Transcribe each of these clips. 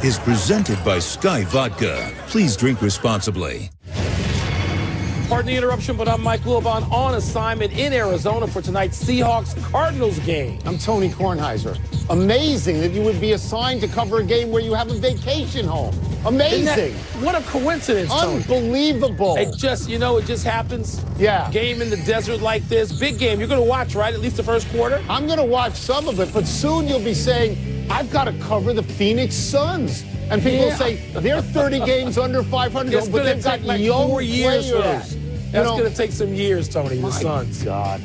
is presented by Sky Vodka. Please drink responsibly. Pardon the interruption, but I'm Mike Wilbon on assignment in Arizona for tonight's Seahawks-Cardinals game. I'm Tony Kornheiser. Amazing that you would be assigned to cover a game where you have a vacation home. Amazing. What a coincidence, Tony. Unbelievable. It just happens. Yeah. Game in the desert like this. Big game. You're going to watch, right? At least the first quarter? I'm going to watch some of it, but soon you'll be saying, I've got to cover the Phoenix Suns. And people say they're 30 games under 500, but they've got like young 4 years players. for that. That's going to take some years, Tony, the Suns. God.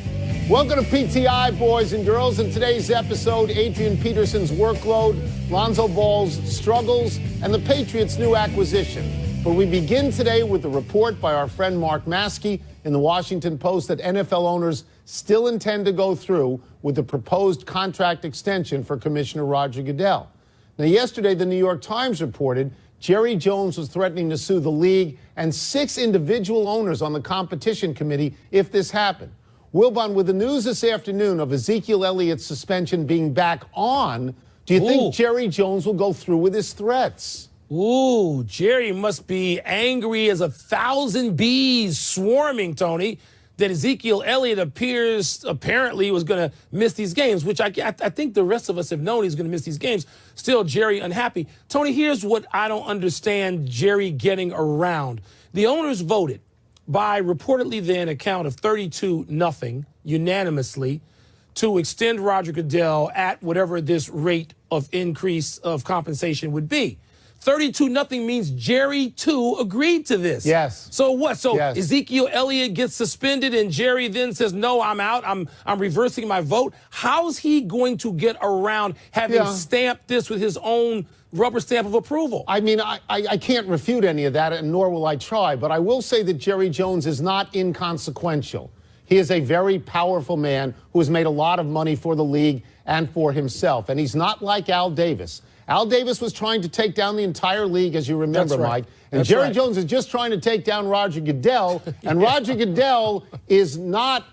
Welcome to PTI, boys and girls. In today's episode, Adrian Peterson's workload, Lonzo Ball's struggles, and the Patriots' new acquisition. But we begin today with a report by our friend Mark Maskey in the Washington Post that NFL owners still intend to go through with the proposed contract extension for Commissioner Roger Goodell. Now, yesterday, the New York Times reported Jerry Jones was threatening to sue the league and 6 individual owners on the competition committee if this happened. Wilbon, with the news this afternoon of Ezekiel Elliott's suspension being back on, do you think Jerry Jones will go through with his threats? Ooh, Jerry must be angry as 1,000 bees swarming, Tony, that Ezekiel Elliott apparently was going to miss these games, which I think the rest of us have known he's going to miss these games. Still, Jerry unhappy. Tony, here's what I don't understand Jerry getting around. The owners voted by reportedly then a count of 32-0 unanimously to extend Roger Goodell at whatever this rate of increase of compensation would be. 32-0 means Jerry, too, agreed to this. Yes. So what? So yes. Ezekiel Elliott gets suspended and Jerry then says, no, I'm out. I'm reversing my vote. How's he going to get around having stamped this with his own rubber stamp of approval? I mean, I can't refute any of that, and nor will I try. But I will say that Jerry Jones is not inconsequential. He is a very powerful man who has made a lot of money for the league and for himself. And he's not like Al Davis. Al Davis was trying to take down the entire league, as you remember, Mike. And Jerry Jones is just trying to take down Roger Goodell. And Roger Goodell is not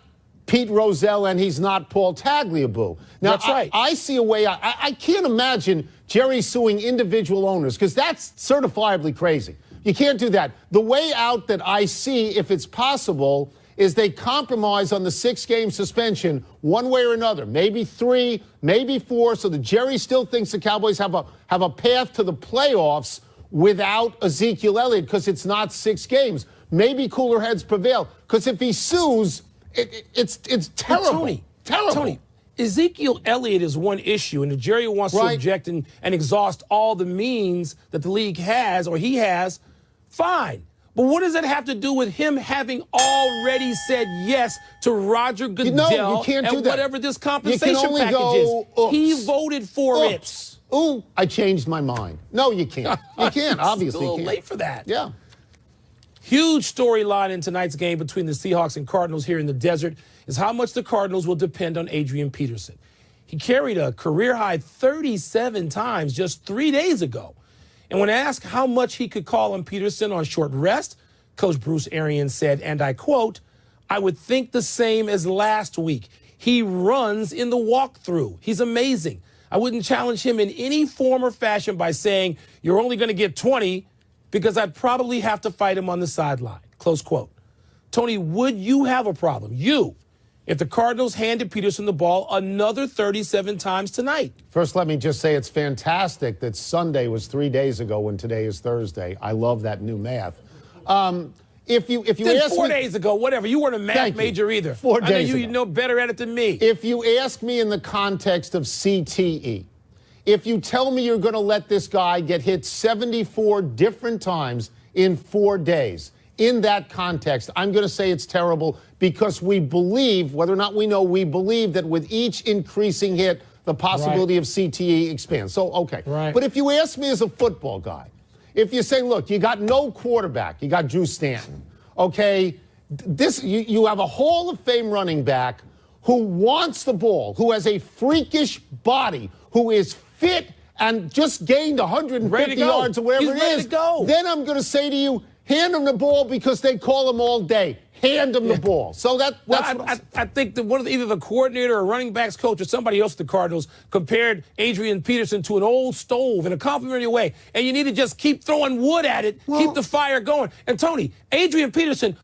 Pete Rozelle, and he's not Paul Tagliabue. Now, I see a way out. I can't imagine Jerry suing individual owners, because that's certifiably crazy. You can't do that. The way out that I see, if it's possible, is they compromise on the 6-game suspension one way or another, maybe 3, maybe 4, so that Jerry still thinks the Cowboys have a path to the playoffs without Ezekiel Elliott, because it's not 6 games. Maybe cooler heads prevail, because if he sues, it's terrible. Terrible. Tony, Ezekiel Elliott is one issue, and if Jerry wants to object and exhaust all the means that the league has, or he has, fine. But what does it have to do with him having already said yes to Roger Goodell you can't do that. Whatever this compensation package is? He voted for it. Ooh, I changed my mind. No, you can't. You can't, obviously. It's a little late for that. Yeah. Huge storyline in tonight's game between the Seahawks and Cardinals here in the desert is how much the Cardinals will depend on Adrian Peterson. He carried a career-high 37 times just 3 days ago. And when asked how much he could call on Peterson on short rest, Coach Bruce Arians said, and I quote, "I would think the same as last week. He runs in the walkthrough. He's amazing. I wouldn't challenge him in any form or fashion by saying, you're only going to get 20, because I'd probably have to fight him on the sideline." Close quote. Tony, would you have a problem, if the Cardinals handed Peterson the ball another 37 times tonight? First, let me just say it's fantastic that Sunday was 3 days ago when today is Thursday. I love that new math. If you ask 4 days ago, whatever. You weren't a math major either. 4 days I know you ago. know better at it than me. If you ask me in the context of CTE, if you tell me you're going to let this guy get hit 74 different times in 4 days, in that context, I'm going to say it's terrible, because we believe, whether or not we know, we believe that with each increasing hit, the possibility of CTE expands. So, okay. But if you ask me as a football guy, if you say, look, you got no quarterback, you got Drew Stanton, okay, you have a Hall of Fame running back who wants the ball, who has a freakish body, who is fit and just gained 150 yards or whatever it is, then I'm going to say to you, Hand him the ball because they call him all day. Hand him the ball. So I think that either the coordinator or running backs coach or somebody else at the Cardinals compared Adrian Peterson to an old stove in a complimentary way. And you need to just keep throwing wood at it, keep the fire going. And Tony, Adrian Peterson,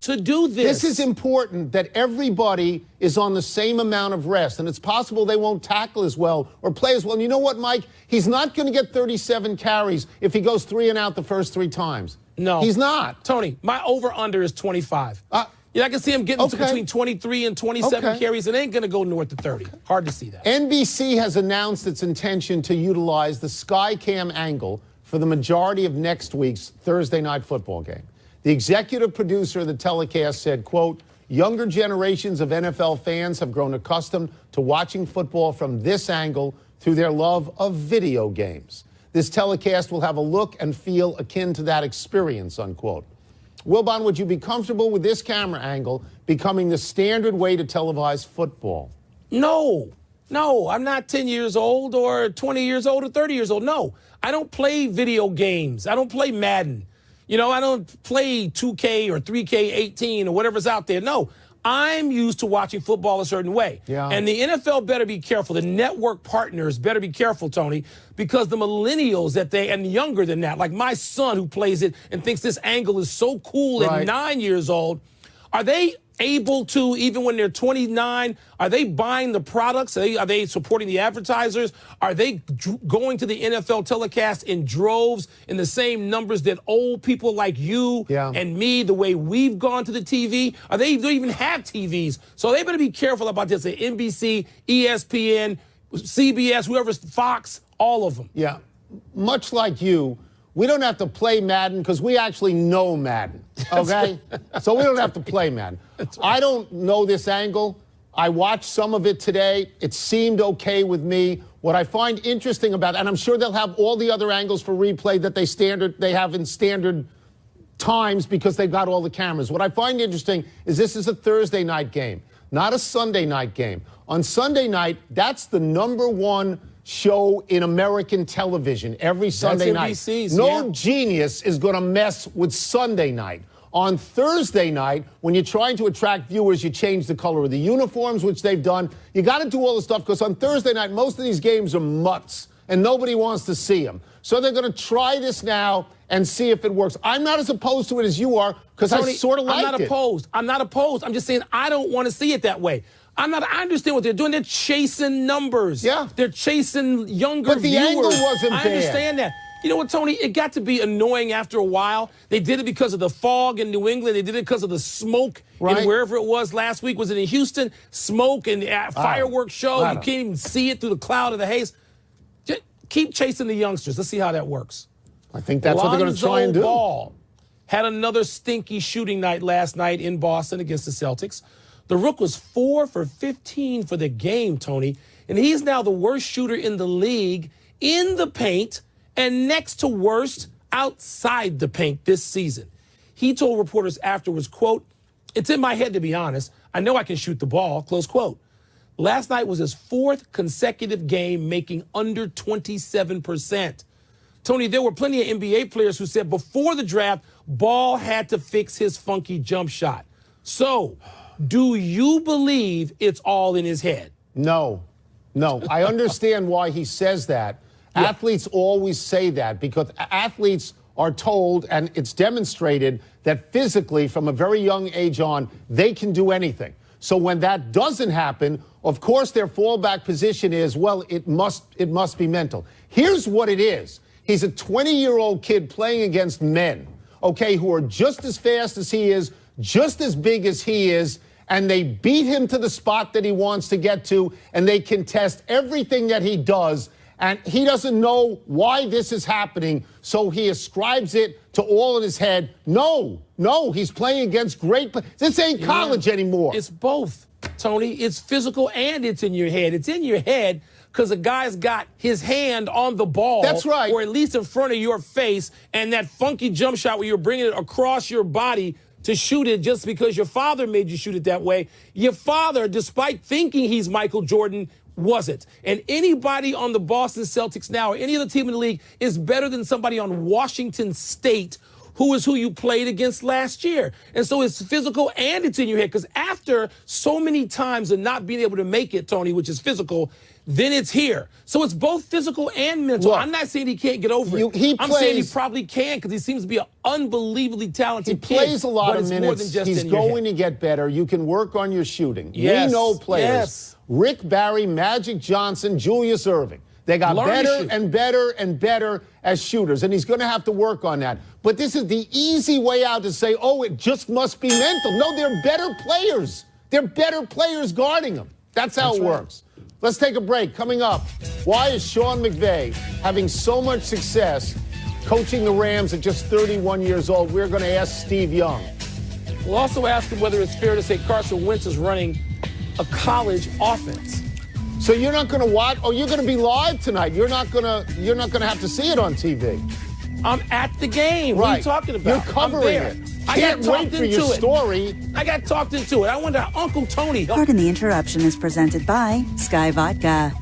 to do this. This is important that everybody is on the same amount of rest. And it's possible they won't tackle as well or play as well. And you know what, Mike? He's not going to get 37 carries if he goes 3 and out the first 3 times. No. He's not. Tony, my over-under is 25. I can see him getting to between 23 and 27 carries. It ain't going to go north of 30. Hard to see that. NBC has announced its intention to utilize the Skycam angle for the majority of next week's Thursday night football game. The executive producer of the telecast said, quote, younger generations of NFL fans have grown accustomed to watching football from this angle through their love of video games. This telecast will have a look and feel akin to that experience, unquote. Wilbon, would you be comfortable with this camera angle becoming the standard way to televise football? No, I'm not 10 years old or 20 years old or 30 years old. No, I don't play video games. I don't play Madden. I don't play 2K or 3K18 or whatever's out there. No, I'm used to watching football a certain way. Yeah. And the NFL better be careful. The network partners better be careful, Tony, because the millennials and younger than that, like my son who plays it and thinks this angle is so cool at 9 years old, are they able to, even when they're 29, are they buying the products? Are they supporting the advertisers? Are they going to the NFL telecast in droves in the same numbers that old people like you and me, the way we've gone to the TV? They don't even have TVs. So they better be careful about this. The NBC, ESPN, CBS, whoever's Fox, all of them. Yeah. Much like you, we don't have to play Madden because we actually know Madden, okay? So we don't have to play Madden. I don't know this angle. I watched some of it today. It seemed okay with me. What I find interesting about it, and I'm sure they'll have all the other angles for replay that they have in standard times because they've got all the cameras. What I find interesting is this is a Thursday night game, not a Sunday night game. On Sunday night, that's the #1 show in American television every Sunday night. No genius is going to mess with Sunday night. On Thursday night, when you're trying to attract viewers, you change the color of the uniforms, which they've done. You got to do all the stuff because on Thursday night, most of these games are mutts, and nobody wants to see them. So they're going to try this now and see if it works. I'm not as opposed to it as you are because I sort of like it. I'm not opposed. I'm just saying I don't want to see it that way. I understand what they're doing. They're chasing numbers. Yeah. They're chasing younger But the viewers. angle wasn't bad. I understand that. You know what, Tony? It got to be annoying after a while. They did it because of the fog in New England. They did it because of the smoke in wherever it was last week. Was it in Houston? Smoke and fireworks show. You can't even see it through the cloud of the haze. Just keep chasing the youngsters. Let's see how that works. I think that's what they're going to try and do. Ball had another stinky shooting night last night in Boston against the Celtics. The Rook was 4 for 15 for the game, Tony, and he's now the worst shooter in the league in the paint and next to worst outside the paint this season. He told reporters afterwards, quote, "It's in my head, to be honest. I know I can shoot the ball," close quote. Last night was his 4th consecutive game making under 27%. Tony, there were plenty of NBA players who said before the draft, Ball had to fix his funky jump shot. So, do you believe it's all in his head? No. I understand why he says that. Yeah. Athletes always say that because athletes are told, and it's demonstrated, that physically, from a very young age on, they can do anything. So when that doesn't happen, of course, their fallback position is, well, it must be mental. Here's what it is. He's a 20-year-old kid playing against men, okay, who are just as fast as he is, just as big as he is, and they beat him to the spot that he wants to get to, and they contest everything that he does, and he doesn't know why this is happening, so he ascribes it to all in his head. No, he's playing against great players. This ain't college anymore. It's both, Tony. It's physical and it's in your head. It's in your head because the guy's got his hand on the ball. That's right. Or at least in front of your face, and that funky jump shot where you're bringing it across your body to shoot it just because your father made you shoot it that way. Your father, despite thinking he's Michael Jordan, wasn't. And anybody on the Boston Celtics now or any other team in the league is better than somebody on Washington State who is who you played against last year. And so it's physical and it's in your head because after so many times of not being able to make it, Tony, which is physical, then it's here. So it's both physical and mental. Look, I'm not saying he can't get over it. I'm saying he probably can because he seems to be an unbelievably talented kid. He plays a lot but of it's minutes. More than just He's going to get better. You can work on your shooting. Yes. We know players. Yes. Rick Barry, Magic Johnson, Julius Erving. They got better and better and better as shooters, and he's going to have to work on that. But this is the easy way out to say, oh, it just must be mental. No, they're better players. They're better players guarding them. That's how it works. Let's take a break. Coming up, why is Sean McVay having so much success coaching the Rams at just 31 years old? We're going to ask Steve Young. We'll also ask him whether it's fair to say Carson Wentz is running a college offense. So you're not going to watch? Oh, you're going to be live tonight. You're not going to have to see it on TV. I'm at the game. Right. What are you talking about? You're covering it. I got Can't talked wait for into your it. story. I got talked into it. I wonder how Uncle Tony. Pardon the Interruption is presented by Sky Vodka.